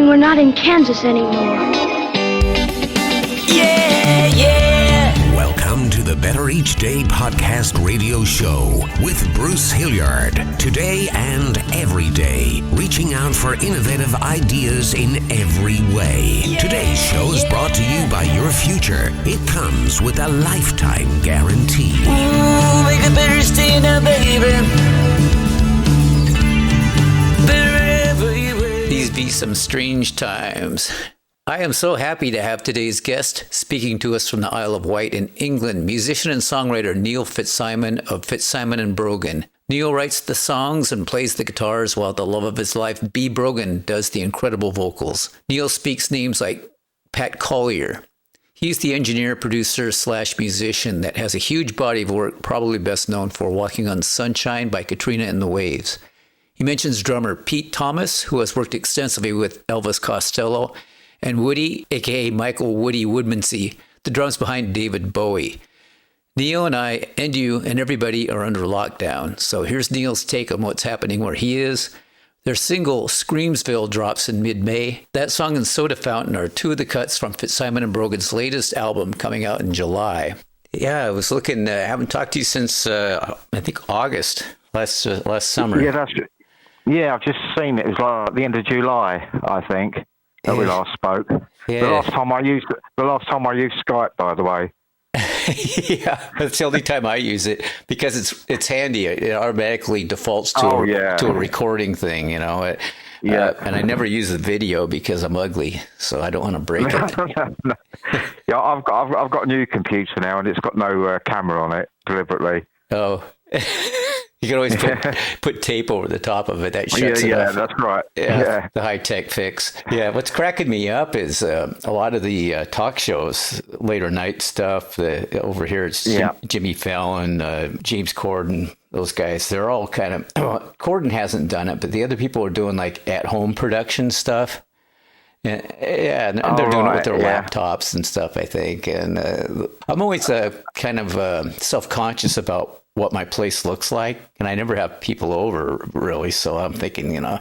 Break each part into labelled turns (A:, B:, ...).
A: we're not in Kansas anymore.
B: Yeah, yeah.
C: Welcome to the Better Each Day podcast radio show with Bruce Hilliard. Today and every day, reaching out for innovative ideas in every way. Today's show is brought to you by your future. It comes with a lifetime guarantee.
B: Ooh, make it better stay now, baby. These be some strange times. I am so happy to have today's guest speaking to us from the Isle of Wight in England, musician and songwriter Neil Fitzsimon of Fitzsimon and Brogan. Neil writes the songs and plays the guitars while the love of his life, Bee Brogan, does the incredible vocals. Neil speaks names like Pat Collier. He's the engineer, producer / musician that has a huge body of work, probably best known for Walking on Sunshine by Katrina and the Waves. He mentions drummer Pete Thomas, who has worked extensively with Elvis Costello, and Woody, a.k.a. Michael Woody Woodmansey, the drums behind David Bowie. Neil and I, and you, and everybody are under lockdown, so here's Neil's take on what's happening where he is. Their single, Screamsville, drops in mid-May. That song and Soda Fountain are two of the cuts from Fitzsimon and Brogan's latest album coming out in July. Yeah, I was looking, I haven't talked to you since, I think, August, last summer.
D: Yeah, that's it. Yeah, I've just seen it. It was like at the end of July, I think, that we last spoke.
B: Yeah.
D: The last time I used Skype, by the way.
B: Yeah, that's the only time I use it because it's handy. It automatically defaults to a recording thing, you know. And I never use the video because I'm ugly, so I don't want to break it.
D: Yeah, I've got a new computer now, and it's got no camera on it deliberately.
B: Oh. You can always put tape over the top of it. That shuts it off.
D: Yeah, that's right.
B: Yeah, the high-tech fix. Yeah, what's cracking me up is a lot of the talk shows, later night stuff. Over here, it's Jimmy Fallon, James Corden, those guys. They're all kind of... Corden hasn't done it, but the other people are doing like at-home production stuff. And they're doing it with their laptops and stuff, I think. And I'm always kind of self-conscious about what my place looks like, and I never have people over really, so I'm thinking, you know,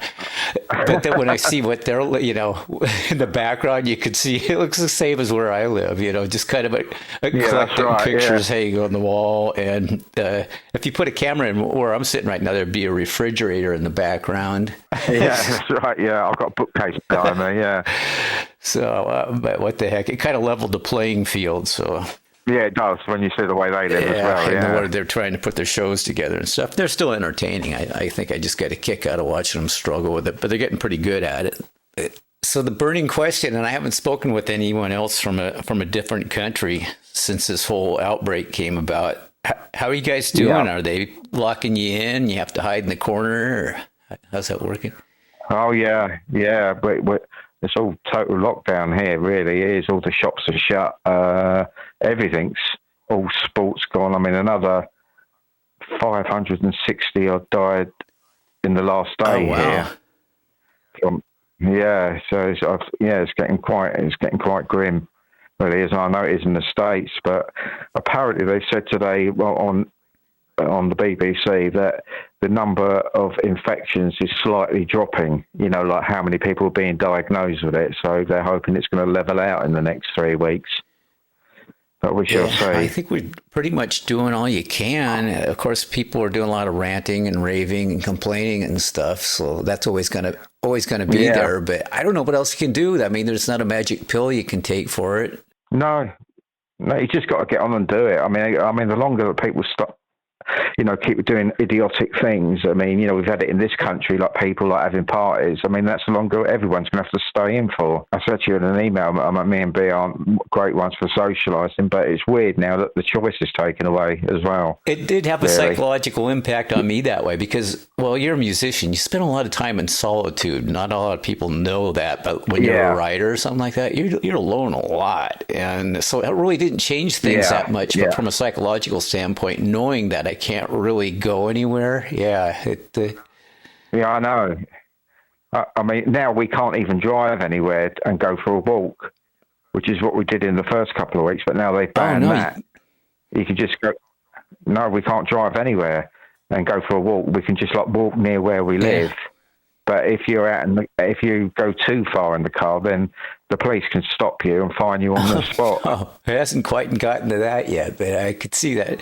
B: but then when I see what they're, you know, in the background, you could see it looks the same as where I live, you know, just kind of a collecting pictures hanging on the wall, and if you put a camera in where I'm sitting right now, there'd be a refrigerator in the background.
D: Yeah, that's right. Yeah, I've got a bookcase behind me. Yeah.
B: So, but what the heck? It kind of leveled the playing field. So. Yeah,
D: it does when you see the way they live as well.
B: Yeah, the way they're trying to put their shows together and stuff. They're still entertaining. I think I just got a kick out of watching them struggle with it, but they're getting pretty good at it. So the burning question, and I haven't spoken with anyone else from a different country since this whole outbreak came about. How are you guys doing? Yeah. Are they locking you in? You have to hide in the corner, or how's that working?
D: Oh yeah. It's all total lockdown here, really. It is. All the shops are shut. Everything's all sports gone. I mean, another 560 odd died in the last day here. So it's getting quite grim, really, as I know it is in the States. But apparently, they said today, on the BBC, that the number of infections is slightly dropping, you know, like how many people are being diagnosed with it. So they're hoping it's going to level out in the next 3 weeks. But we shall see.
B: I think we're pretty much doing all you can. Of course, people are doing a lot of ranting and raving and complaining and stuff. So that's always going to be there. But I don't know what else you can do. I mean, there's not a magic pill you can take for it.
D: No, you just got to get on and do it. I mean, the longer that people stop, you know, keep doing idiotic things. I mean, you know, we've had it in this country, like people like having parties. I mean, that's the longer everyone's going to have to stay in for. I said to you in an email, me and B aren't great ones for socialising, but it's weird now that the choice is taken away as well.
B: It did have a psychological impact on me that way because, well, you're a musician. You spend a lot of time in solitude. Not a lot of people know that, but when you're a writer or something like that, you're alone a lot. And so it really didn't change things that much, but from a psychological standpoint, knowing that I can't really go anywhere. Yeah,
D: I know. I mean, now we can't even drive anywhere and go for a walk, which is what we did in the first couple of weeks. But now they've banned that. You can just go. No, we can't drive anywhere and go for a walk. We can just like walk near where we live. But if you're if you go too far in the car, then the police can stop you and fine you on the spot.
B: Oh, it hasn't quite gotten to that yet, but I could see that.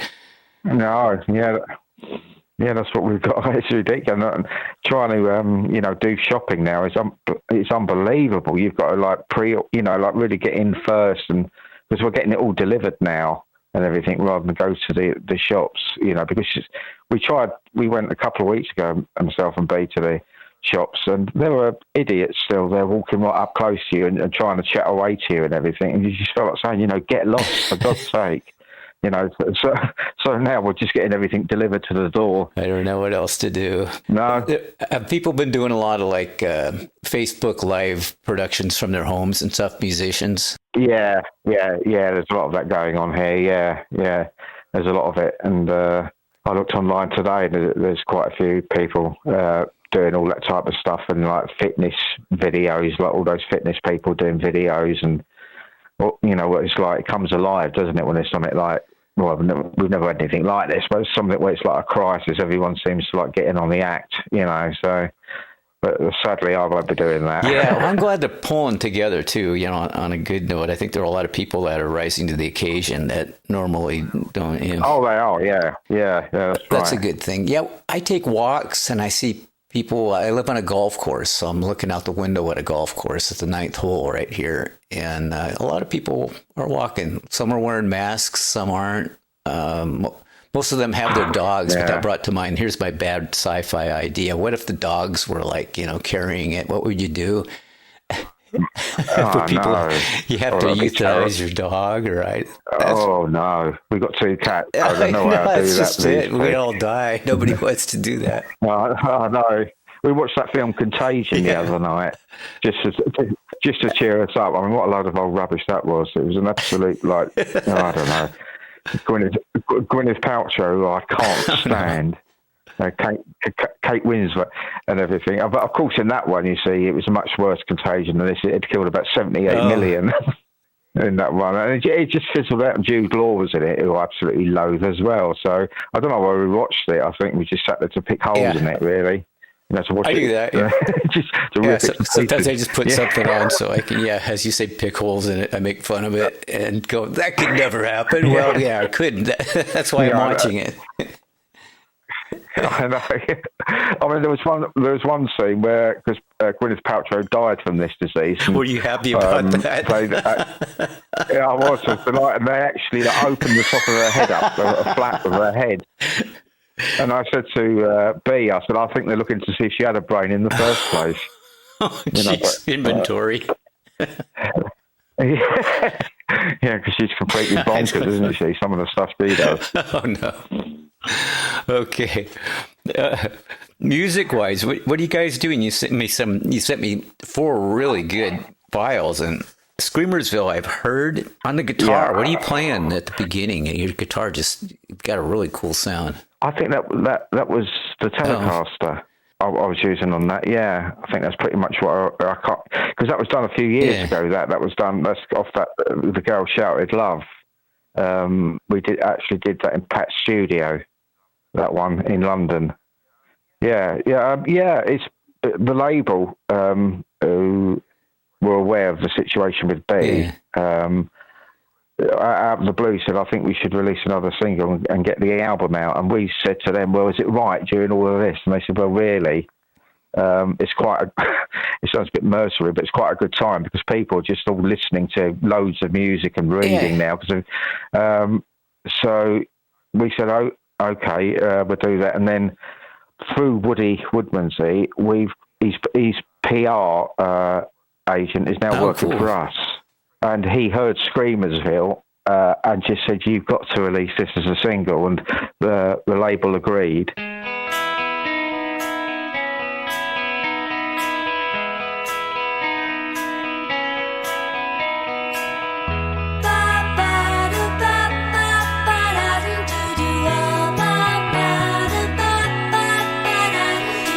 D: No, yeah, that's what we've got. It's ridiculous. And trying to, do shopping now it's unbelievable. You've got to like really get in first, and because we're getting it all delivered now and everything, rather than go to the shops, because we went a couple of weeks ago, myself and Bee, to the shops, and there were idiots still there walking right up close to you and trying to chat away to you and everything, and you just felt like saying, get lost for God's sake. So now we're just getting everything delivered to the door. I
B: don't know what else to do.
D: No.
B: Have people been doing a lot of Facebook Live productions from their homes and stuff, musicians?
D: Yeah. There's a lot of that going on here. Yeah. There's a lot of it. And I looked online today, and there's quite a few people doing all that type of stuff, and like fitness videos, like all those fitness people doing videos, and what it's like. It comes alive, doesn't it, when there's something like, well, we've never had anything like this, but it's something where it's like a crisis. Everyone seems to like getting on the act, so, but sadly I won't be doing that.
B: Yeah, well, I'm glad they're pulling together too, on a good note. I think there are a lot of people that are rising to the occasion that normally don't.
D: Oh, they are, yeah, that's
B: a good thing. Yeah, I take walks and I see people. I live on a golf course, so I'm looking out the window at a golf course at the 9th hole right here. And a lot of people are walking. Some are wearing masks, some aren't. Most of them have their dogs, but that brought to mind, here's my bad sci-fi idea. What if the dogs were carrying it? What would you do? For people, no. You have to euthanize your dog, right?
D: No. We've got 2 cats. I don't know how to do that.
B: We all die. Nobody wants to do that.
D: No. We watched that film Contagion the other night, just to cheer us up. I mean, what a load of old rubbish that was. It was an absolute, I don't know. Gwyneth Paltrow, who I can't stand. Kate Winslet and everything. But of course, in that one, you see, it was a much worse Contagion than this. It had killed about 78 million in that one. And it just fizzled out, and Jude Law was in it, who I absolutely loathe as well. So I don't know why we watched it. I think we just sat there to pick holes in it, really. To watch
B: I do that, yeah. Sometimes I just put
D: Yeah.
B: something on so I can, as you say, pick holes in it. I make fun of it and go, that could never happen. Well, I couldn't. That's why I'm watching it.
D: I know. I mean, there was one scene where, because Gwyneth Paltrow died from this disease. And,
B: were you happy about that?
D: Yeah, I was. And they actually opened the top of her head up, a flap of her head. And I said to Bee, I think they're looking to see if she had a brain in the first place.
B: Inventory.
D: Yeah, because she's completely bonkers, isn't she? Some of the stuff she does.
B: Oh, no. Okay. Music-wise, what are you guys doing? You sent me 4 really good files, and Screamersville I've heard on the guitar. Yeah. What are you playing at the beginning? Your guitar just got a really cool sound.
D: I think that was the Telecaster I was using on that. Yeah, I think that's pretty much what I can't, because that was done a few years ago. That was done. That's off that The Girl Shouted Love. We did that in Pat's studio. That one in London. Yeah. It's the label who were aware of the situation with Bee. Out of the blue said, I think we should release another single and get the album out. And we said to them, well, is it right during all of this? And they said, well, really, it's it sounds a bit mercenary, but it's quite a good time because people are just all listening to loads of music and reading now. So we said, oh, okay, we'll do that. And then through Woodmansey, his PR agent is now working for us. And he heard Screamersville and just said, you've got to release this as a single. And the label agreed.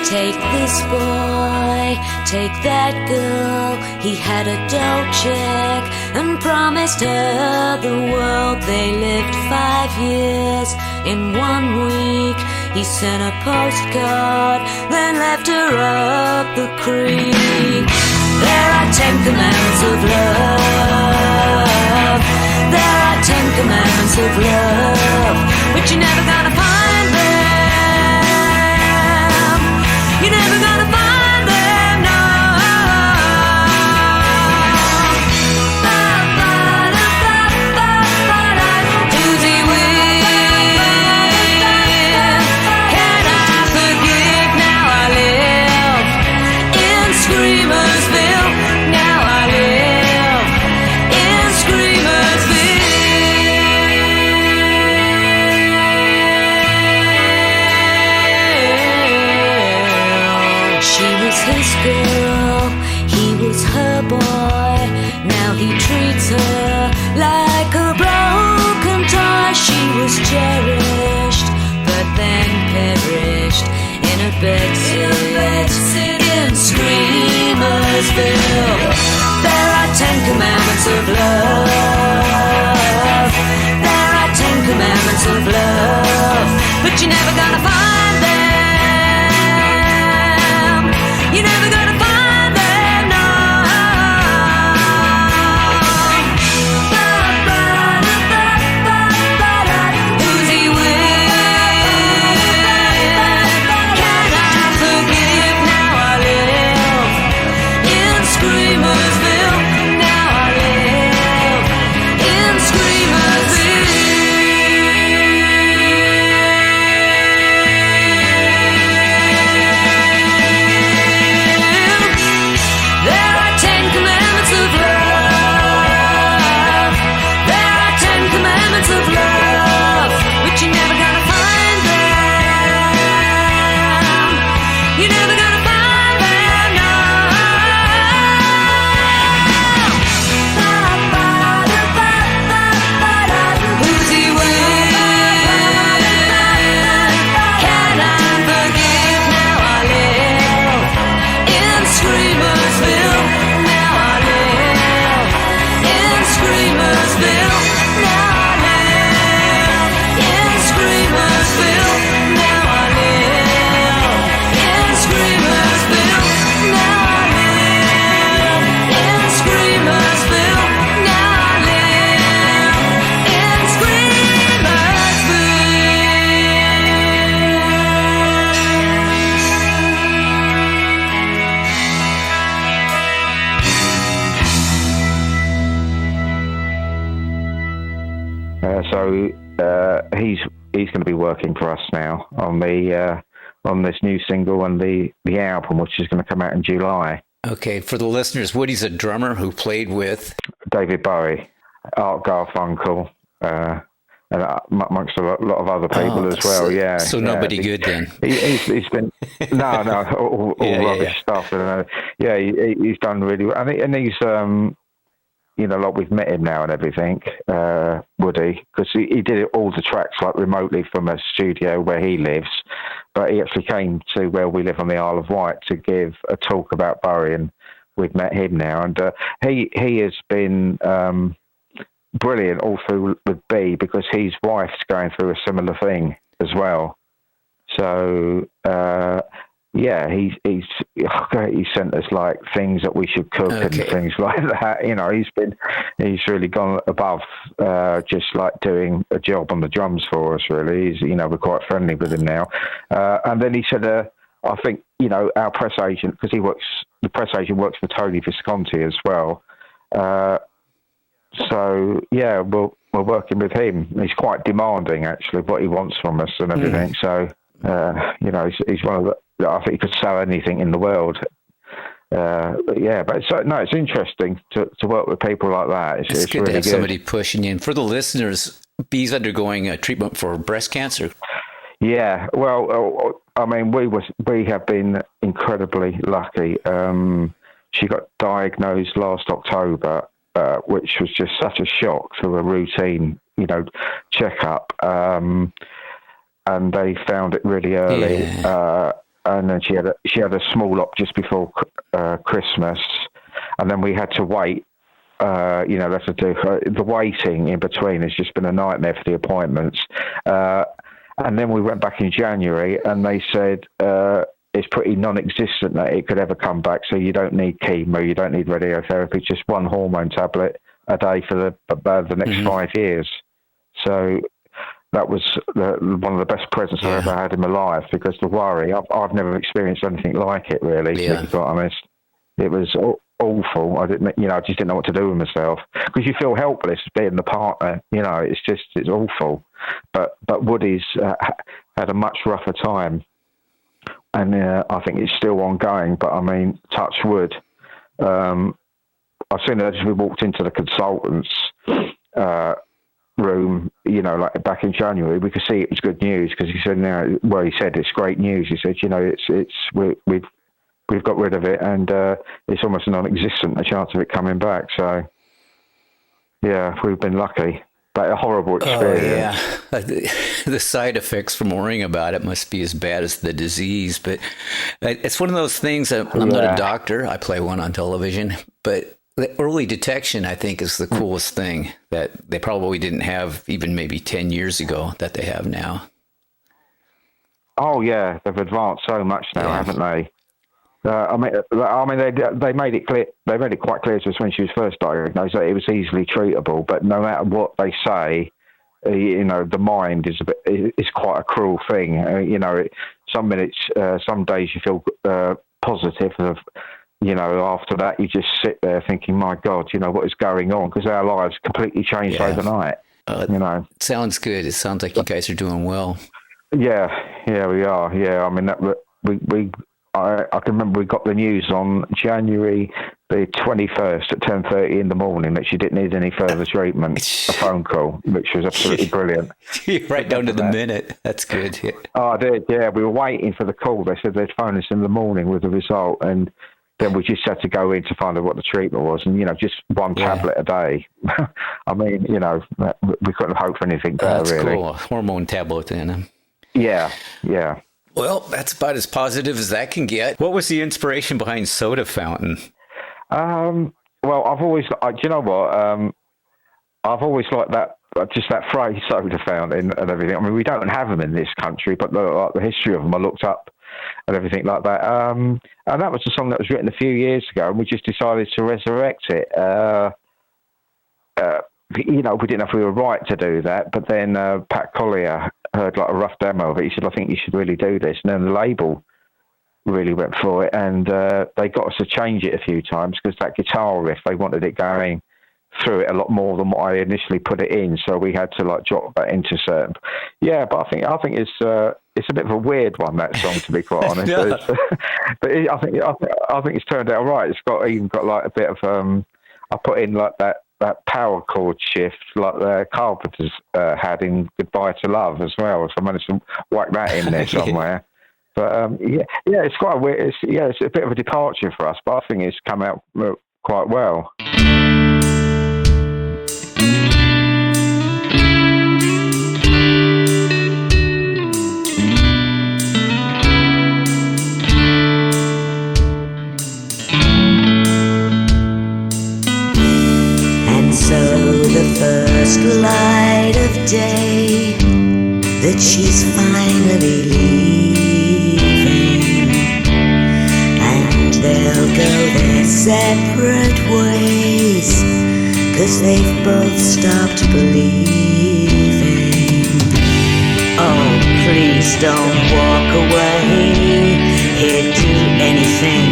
E: Take this boy, take that girl. He had a dope chick and promised her the world. They lived 5 years in 1 week. He sent a postcard, then left left her up the creek. There are 10 commandments of love. There are 10 commandments of love, but you're never gonna find them. You're never gonna find them, no. Doozy wind, can I forgive? Now I live in Screamersville. Now I live in Screamersville. She was his girl, he was her boy. Now he treats her like a broken toy. She was cherished, but then perished in a bedsit in Screamersville. There are 10 commandments of love. There are 10 commandments of love, but you're never gonna find them. You're never gonna find them, no. Doozy wind, can I forgive? Now I live in Screamersville. Now I live in Screamersville. There are 10 commandments of love. There are 10 commandments of love, but you're never gonna find them. You're never gonna find them, no. Doozy wind, can I forgive? Now I live in Screamersville. Now I live in Screamersville. Now I live in Screamersville. Now I live in Screamersville. Now I live in Screamersville. Now I live in
D: He's going to be working for us now on this new single and the album, which is going to come out in July.
B: Okay, for the listeners, Woody's a drummer who played with
D: David Bowie, Art Garfunkel, and amongst a lot of other people as well. Yeah.
B: So nobody good then.
D: He's been all rubbish stuff. And, he's done really well, and he's like we've met him now and everything, Woody, because he did all the tracks like remotely from a studio where he lives, but he actually came to where we live on the Isle of Wight to give a talk about Bowie, and we've met him now, and he has been brilliant all through with Bee, because his wife's going through a similar thing as well. So he sent us like things that we should cook and things like that. He's really gone above just like doing a job on the drums for us. Really, we're quite friendly with him now. And then he said, I think our press agent, because the press agent works for Tony Visconti as well. So yeah, we're working with him. He's quite demanding actually, what he wants from us and everything. So he's one of the. I think he could sell anything in the world. But it's interesting to work with people like that. It's
B: good
D: really
B: to have somebody pushing you. And for the listeners, Bee's undergoing a treatment for breast cancer.
D: Yeah, well, I mean, we have been incredibly lucky. She got diagnosed last October, which was just such a shock through a routine, checkup. And they found it really early. Yeah. And then she had a small op just before Christmas, and then we had to wait. The waiting in between has just been a nightmare for the appointments. And then we went back in January, and they said it's pretty non-existent that it could ever come back. So you don't need chemo, you don't need radiotherapy, just one hormone tablet a day for the next 5 years. So that was one of the best presents I've ever had in my life, because the worry, I've never experienced anything like it, really, to be quite honest. It was awful. I just didn't know what to do with myself, because you feel helpless being the partner. It's awful. But Woody's had a much rougher time, and I think it's still ongoing. But I mean, touch wood. I've seen it as we walked into the consultants' room, like back in January. We could see it was good news, because he said, he said it's great news. He said, we've got rid of it, and it's almost non-existent, the chance of it coming back. So, yeah, we've been lucky. But a horrible experience.
B: Oh, yeah. The side effects from worrying about it must be as bad as the disease. But it's one of those things that I'm not a doctor. I play one on television. But the early detection, I think, is the coolest thing that they probably didn't have even maybe 10 years ago that they have now.
D: Oh, yeah. They've advanced so much now, haven't they? I mean, they made it clear. They made it quite clear to us when she was first diagnosed that it was easily treatable. But no matter what they say, the mind is quite a cruel thing. Some minutes, some days you feel positive. After that you just sit there thinking, my God, what is going on? Because our lives completely changed overnight.
B: It sounds good. It sounds like you guys are doing well.
D: Yeah, we are. Yeah, I mean I can remember we got the news on January the 21st at 10:30 in the morning that she didn't need any further treatment. A phone call, which was absolutely brilliant.
B: Right down to the minute. That's good. Yeah.
D: Oh, I did. Yeah, we were waiting for the call. They said they'd phone us in the morning with the result, and then we just had to go in to find out what the treatment was, and just one tablet a day. I mean, we couldn't hope for anything better.
B: That's
D: really
B: cool. A hormone tablet in.
D: Yeah.
B: Well, that's about as positive as that can get. What was the inspiration behind Soda Fountain?
D: Well, I've always, I've always liked that, just that phrase, soda fountain and everything. I mean, we don't have them in this country, but the history of them I looked up and everything like that. And that was a song that was written a few years ago, and we just decided to resurrect it. We didn't know if we were right to do that, but then Pat Collier heard like a rough demo of it. He said, I think you should really do this. And then the label really went for it, and they got us to change it a few times, because that guitar riff, they wanted it going through it a lot more than what I initially put it in, so we had to like drop that into certain. Yeah, but I think it's a bit of a weird one, that song, to be quite honest. But I think it's turned out right. It's even got like a bit of I put in like that power chord shift like the Carpenters had in Goodbye to Love as well. So I managed to whack that in there somewhere. But it's quite a weird. It's a bit of a departure for us, but I think it's come out quite well.
E: The first light of day that she's finally leaving, and they'll go their separate ways, 'cause they've both stopped believing. Oh, please don't walk away. He'd do anything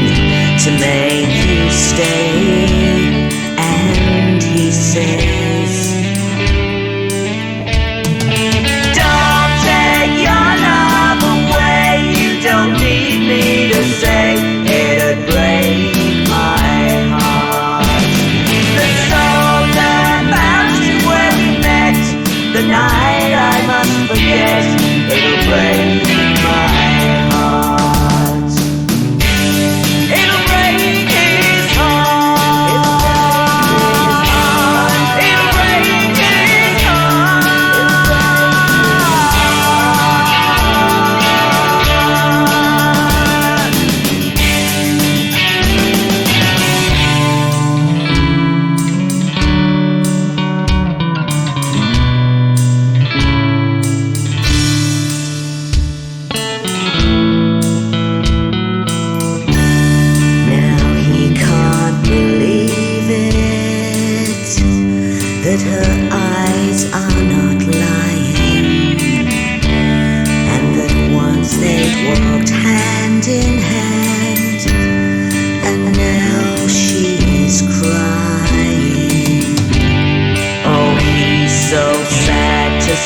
E: to make you stay. And he says, don't take your love away. You don't need me to say it'd break my heart. The soul that found you where we met, the night I must forget, it'll break my heart. It'll break his heart.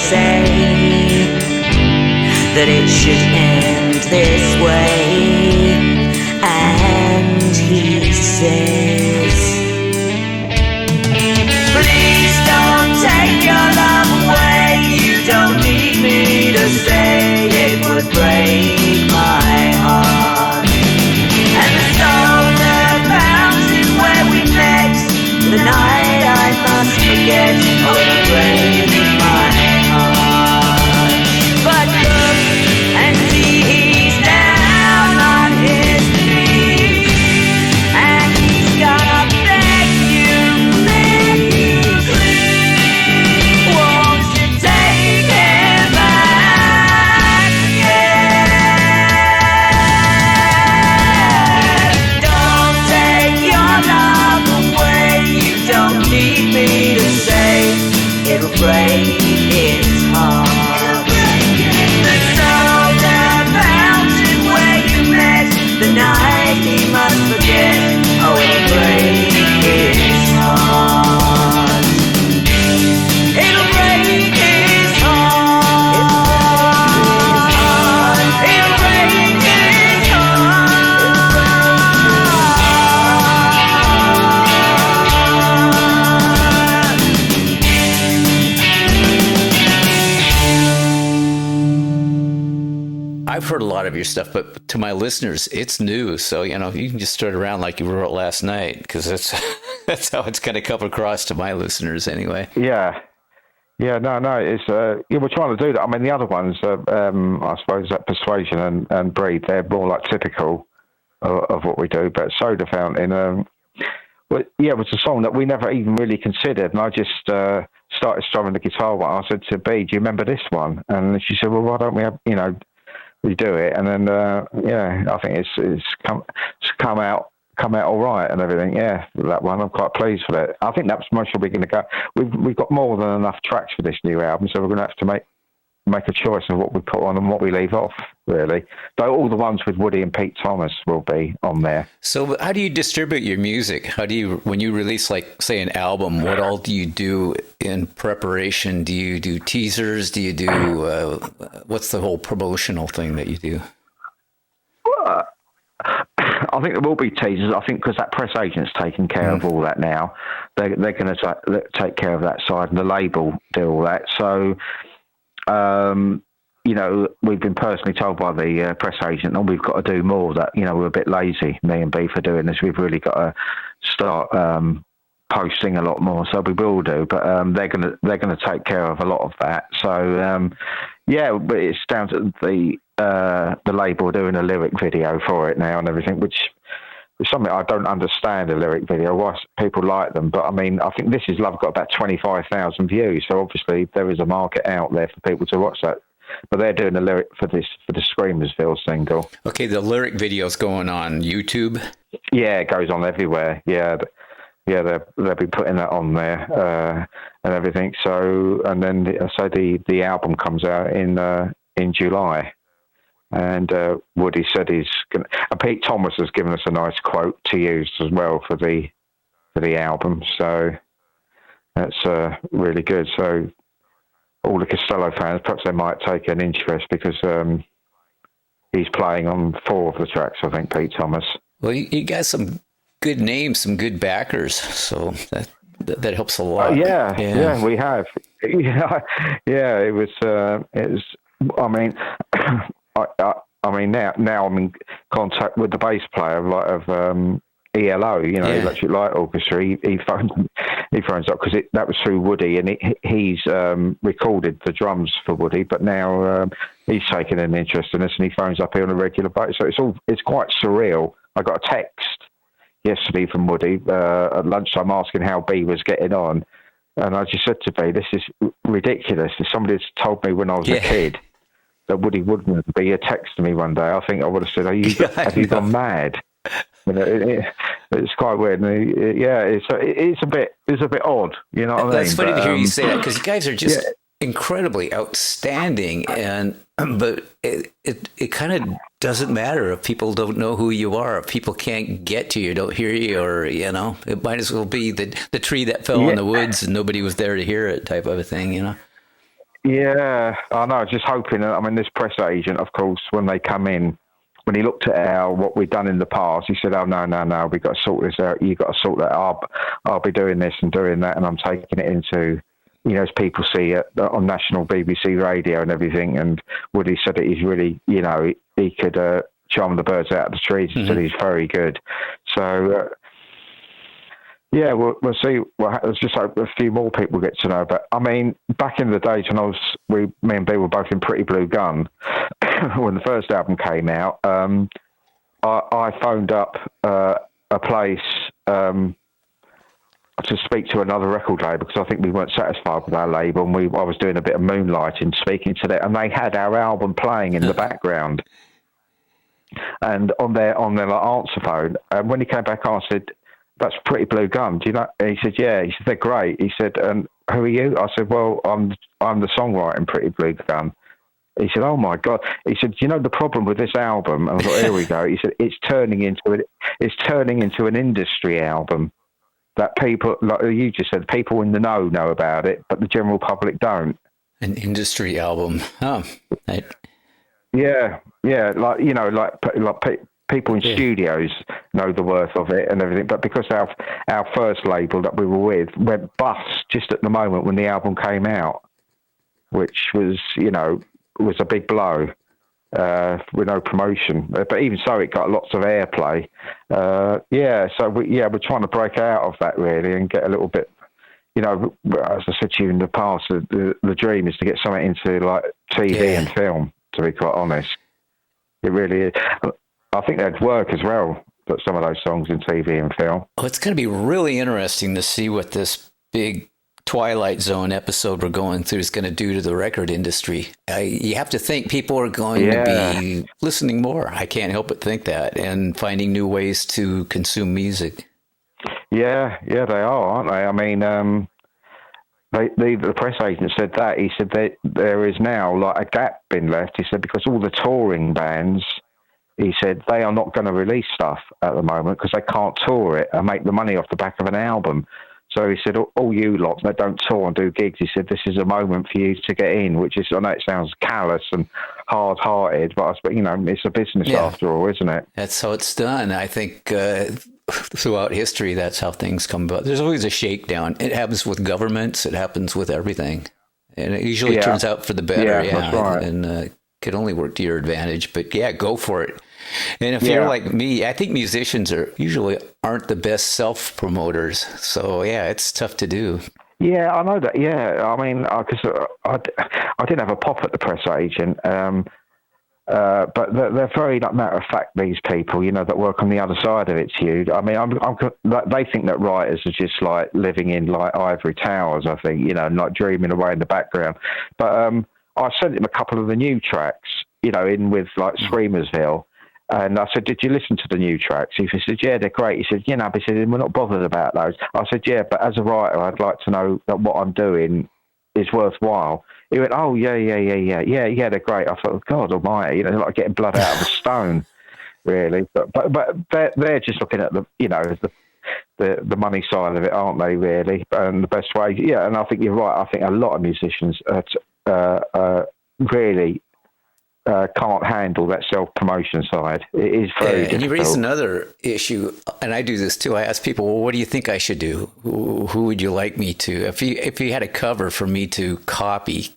E: say that it should end this way. And he says, please don't take your love away. You don't need me to say it would break my heart. And the stone that mountain where we met, the night I must forget, will break my heart. But look and see, he's down on his knees, and he's gonna beg you please, won't you take him back again? Don't take your love away. You don't need me to say it'll break his heart. The stone that mountain where you met, the night he must forget, oh, it'll break his heart. It'll break his heart. It'll break his
B: I've heard a lot of your stuff, but to my listeners, it's new. So, you can just start around like you wrote last night, because that's that's how it's going to come across to my listeners anyway.
D: Yeah. Yeah, no, it's, we're trying to do that. I mean, the other ones, I suppose that Persuasion and Breed, they're more like typical of what we do, but Soda Fountain, it was a song that we never even really considered, and I just started strumming the guitar one. I said to B, do you remember this one? And she said, well, why don't we have, we do it? And then, I think it's come out all right and everything. Yeah, that one, I'm quite pleased with it. I think that's most probably going to go. We've got more than enough tracks for this new album, so we're going to have to make a choice of what we put on and what we leave off, really. Though all the ones with Woody and Pete Thomas will be on there.
B: So how do you distribute your music? When you release, like, say, an album, what all do you do in preparation? Do you do teasers? Do you do, what's the whole promotional thing that you do?
D: I think there will be teasers. I think because that press agent's taking care of all that now. They're going to take care of that side, and the label do all that. So, we've been personally told by the press agent, and we've got to do more. That we're a bit lazy, me and B, for doing this. We've really got to start posting a lot more. So we will do, but they're gonna take care of a lot of that. So but it's down to the label doing a lyric video for it now and everything, which is something I don't understand. A lyric video, why people like them, but I mean, I think This Is Love got about 25,000 views, so obviously there is a market out there for people to watch that. But they're doing a lyric for the Screamersville single.
B: Okay, the lyric video's going on YouTube.
D: Yeah, it goes on everywhere. Yeah, they'll be putting that on there and everything. So, and then the album comes out in July. And Woody said he's going. And Pete Thomas has given us a nice quote to use as well for the album. So that's really good. So all the Costello fans, perhaps they might take an interest, because he's playing on 4 of the tracks, I think, Pete Thomas.
B: Well, you got some good names, some good backers, so that helps a lot.
D: Yeah, we have. It was. I mean, now I'm in contact with the bass player of ELO, Electric Light Orchestra. He phones up because that was through Woody, and he's recorded the drums for Woody, but now he's taken an interest in this, and he phones up here on a regular basis. So it's quite surreal. I got a text yesterday from Woody at lunchtime asking how B was getting on, and I just said to B, this is ridiculous. If somebody's told me when I was a kid that Woody Woodmansey had texted me one day, I think I would have said, have you gone mad? It's quite weird. It's a bit odd. You know what I mean?
B: That's funny to hear you say that, because you guys are just incredibly outstanding, but it kind of doesn't matter if people don't know who you are, if people can't get to you, don't hear you, or it might as well be the tree that fell in the woods and nobody was there to hear it, type of a thing.
D: Yeah, I know. Just hoping. I mean, this press agent, of course, when they come in, when he looked at what we'd done in the past, he said, "Oh no, we've got to sort this out. You've got to sort that out. I'll be doing this and doing that, and I'm taking it into, as people see it on national BBC radio and everything." And Woody said that he's really, he could charm the birds out of the trees. He said he's very good. So. Yeah, we'll see. Let's just hope a few more people get to know. But I mean, back in the days when me and Bee were both in Pretty Blue Gun, when the first album came out, I phoned up a place to speak to another record label because I think we weren't satisfied with our label, and I was doing a bit of moonlighting, speaking to them, and they had our album playing in the background, and on their like, answer phone. And when he came back, I said, "That's Pretty Blue Gun. Do you know?" And he said, "Yeah." He said, "They're great." He said, "And who are you?" I said, "Well, I'm the songwriter in Pretty Blue Gun." He said, "Oh my God." He said, "Do you know the problem with this album?" And I thought, here we go. He said, it's turning into an industry album that people, like you just said, people in the know about it, but the general public don't."
B: An industry album. Oh,
D: Yeah, like people in studios know the worth of it and everything, but because our first label that we were with went bust just at the moment when the album came out, which was a big blow with no promotion. But even so, it got lots of airplay. So we're trying to break out of that really and get a little bit. As I said to you in the past, the dream is to get something into like TV and film. To be quite honest, it really is. I think that'd work as well, but some of those songs in TV and film.
B: Well, it's going to be really interesting to see what this big Twilight Zone episode we're going through is going to do to the record industry. You have to think people are going to be listening more. I can't help but think that, and finding new ways to consume music. Yeah,
D: they are, aren't they? I mean, the press agent said that. He said that there is now like a gap been left. He said because all the touring bands, he said they are not going to release stuff at the moment because they can't tour it and make the money off the back of an album. So he said, all you lot that don't tour and do gigs, he said, this is a moment for you to get in, which is, I know it sounds callous and hard-hearted, but it's a business after all, isn't it?
B: That's how it's done. I think throughout history, that's how things come about. There's always a shakedown. It happens with governments. It happens with everything. And it usually turns out for the better. Yeah, that's right. And could only work to your advantage. But go for it. And if you're like me, I think musicians aren't the best self-promoters. So, it's tough to do.
D: Yeah, I know that. Yeah, I mean, because I did have a pop at the press agent, but they're very matter of fact. These people, that work on the other side of it. I mean, they think that writers are just like living in like ivory towers. I think, like dreaming away in the background. But I sent him a couple of the new tracks, in with like Screamersville. And I said, "Did you listen to the new tracks?" He said, "Yeah, they're great." He said, he said, "We're not bothered about those." I said, "Yeah, but as a writer, I'd like to know that what I'm doing is worthwhile." He went, "Oh, yeah, they're great." I thought, God almighty, like getting blood out of a stone, really. But they're just looking at the money side of it, aren't they, really? And the best way, and I think you're right. I think a lot of musicians really can't handle that self-promotion side. It is very difficult.
B: And you raise another issue, and I do this too. I ask people, well, what do you think I should do? Who would you like me to? If you had a cover for me to copy,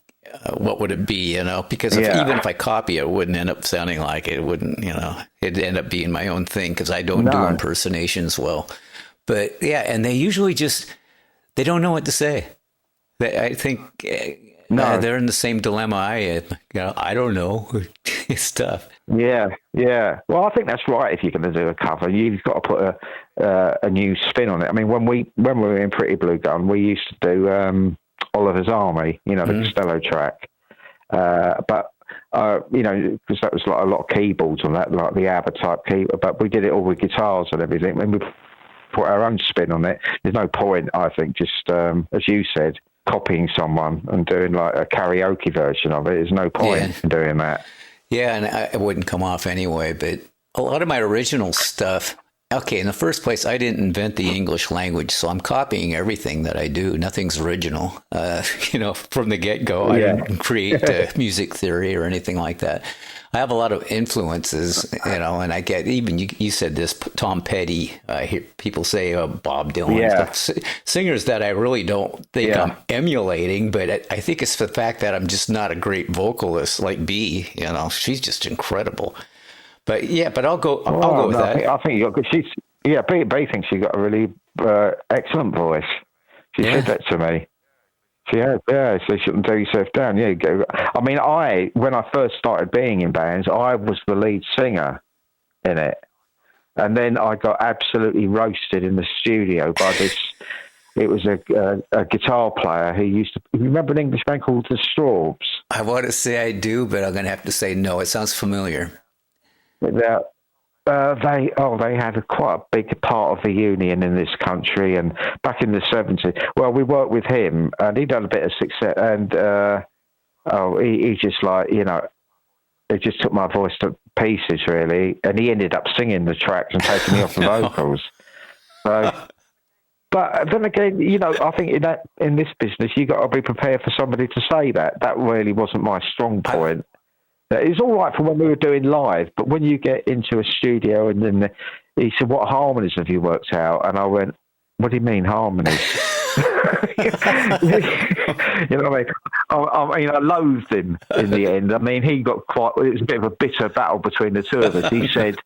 B: what would it be? Because even if I copy it wouldn't end up sounding like it. It wouldn't, it'd end up being my own thing because I don't do impersonations well. But and they usually they don't know what to say. I think... No, they're in the same dilemma I am. I don't know. It's tough.
D: Yeah. Well, I think that's right. If you're going to do a cover, you've got to put a new spin on it. I mean, when we were in Pretty Blue Gun, we used to do Oliver's Army, the Costello track. But because that was like a lot of keyboards on that, like the ABBA type keyboard. But we did it all with guitars and everything. And we put our own spin on it. There's no point, I think, just as you said, copying someone and doing like a karaoke version of it. There's no point in doing that.
B: Yeah, and it wouldn't come off anyway. But a lot of my original stuff, Okay, in the first place, I didn't invent the English language, so I'm copying everything that I do. Nothing's original. From the get-go, I didn't create music theory or anything like that. I have a lot of influences, and I get, even you said this, Tom Petty, I hear people say Bob Dylan, stuff. Singers that I really don't think I'm emulating, but I think it's the fact that I'm just not a great vocalist like Bee, she's just incredible. But I'll go with that.
D: I think you got good. Bee thinks she got a really excellent voice. She said that to me. She has, so you shouldn't tear yourself down. Yeah, I mean, when I first started being in bands, I was the lead singer in it, and then I got absolutely roasted in the studio by this. It was a guitar player who used to. You remember an English band called the Straubs?
B: I want to say I do, but I'm going to have to say no. It sounds familiar.
D: They had quite a big part of the union in this country, and back in the 70s. Well, we worked with him, and he'd done a bit of success, and he just it just took my voice to pieces, really, and he ended up singing the tracks and taking me off the vocals. So, but then again, I think in this business, you got to be prepared for somebody to say that. That really wasn't my strong point. It's all right for when we were doing live, but when you get into a studio and then he said, "What harmonies have you worked out?" And I went, "What do you mean harmonies?" You know what I mean? I loathed him in the end. I mean, he got it was a bit of a bitter battle between the two of us. He said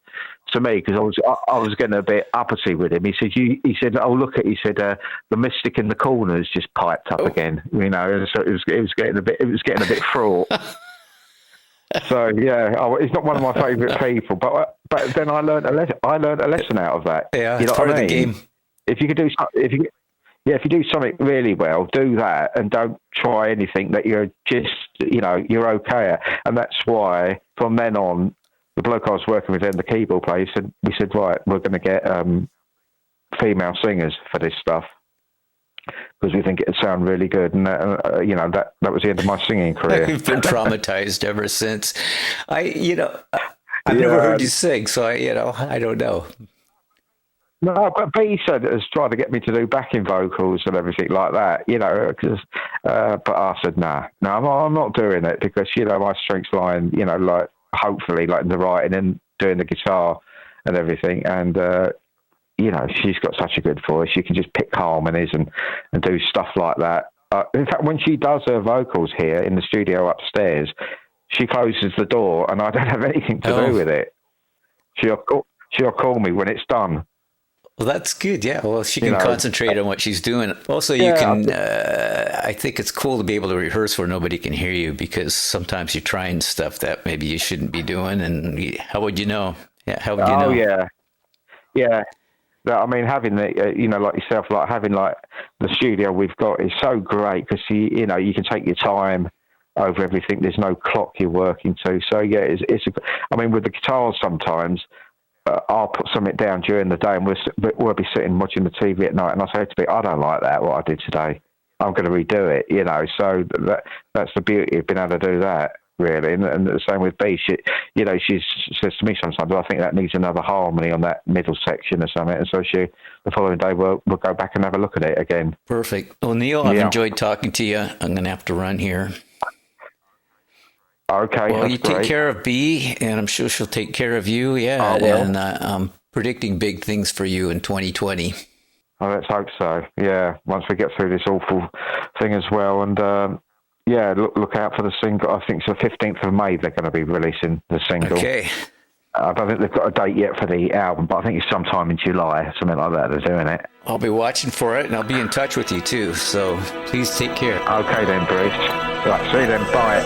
D: to me, because I was getting a bit uppity with him. He said, "Oh, look at," he said, "the mystic in the corners just piped up again." So it was getting a bit fraught. So he's not one of my favourite people, but then I learned a lesson out of that.
B: Yeah, it's part of the game.
D: If you do something really well, do that, and don't try anything that you're just you're okay at. And that's why from then on, the bloke I was working with, then the keyboard player, we said right, we're going to get female singers for this stuff, because we think it'd sound really good, and that was the end of my singing career.
B: I've been traumatized ever since. I've never heard you sing, so I don't know.
D: No, but Bee said has tried to get me to do backing vocals and everything like that, because. But I said no, I'm not doing it, because my strengths lie in, hopefully in the writing and doing the guitar and everything, and. She's got such a good voice. She can just pick harmonies and do stuff like that. In fact, when she does her vocals here in the studio upstairs, she closes the door and I don't have anything to do with it. She'll call me when it's done.
B: Well, that's good. Yeah. Well, she can concentrate on what she's doing. Also, you can, I think it's cool to be able to rehearse where nobody can hear you, because sometimes you're trying stuff that maybe you shouldn't be doing. And how would you know? Yeah. How would you know?
D: Oh, yeah. I mean, having like yourself, having the studio we've got is so great, because you can take your time over everything. There's no clock you're working to. So I mean, with the guitars sometimes I'll put something down during the day, and we'll be sitting watching the TV at night, and I say to me, I don't like that, what I did today. I'm going to redo it. So that's the beauty of being able to do that. Really, and the same with Bee. She says to me sometimes, I think that needs another harmony on that middle section or something. And so the following day, we'll go back and have a look at it again.
B: Perfect. Well, Neil, I've enjoyed talking to you. I'm going to have to run here.
D: Okay.
B: Well, you take care of Bee, and I'm sure she'll take care of you. Yeah.
D: I will.
B: And I'm predicting big things for you in 2020.
D: Oh, let's hope so. Yeah. Once we get through this awful thing as well, and. Look out for the single. I think it's the 15th of May they're going to be releasing the single.
B: Okay.
D: I don't think they've got a date yet for the album, but I think it's sometime in July, something like that. They're doing it.
B: I'll be watching for it, and I'll be in touch with you too. So please take care.
D: Okay then, Bruce. Right, see you then. Bye.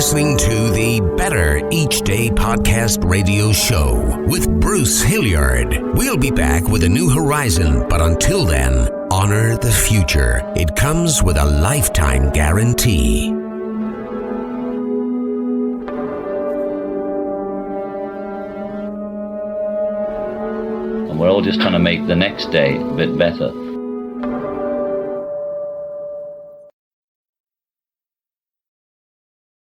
C: listening to the Better Each Day podcast radio show with Bruce Hilliard. We'll be back with a new horizon, but until then, honor the future. It comes with a lifetime guarantee.
F: And we're all just trying to make the next day a bit better.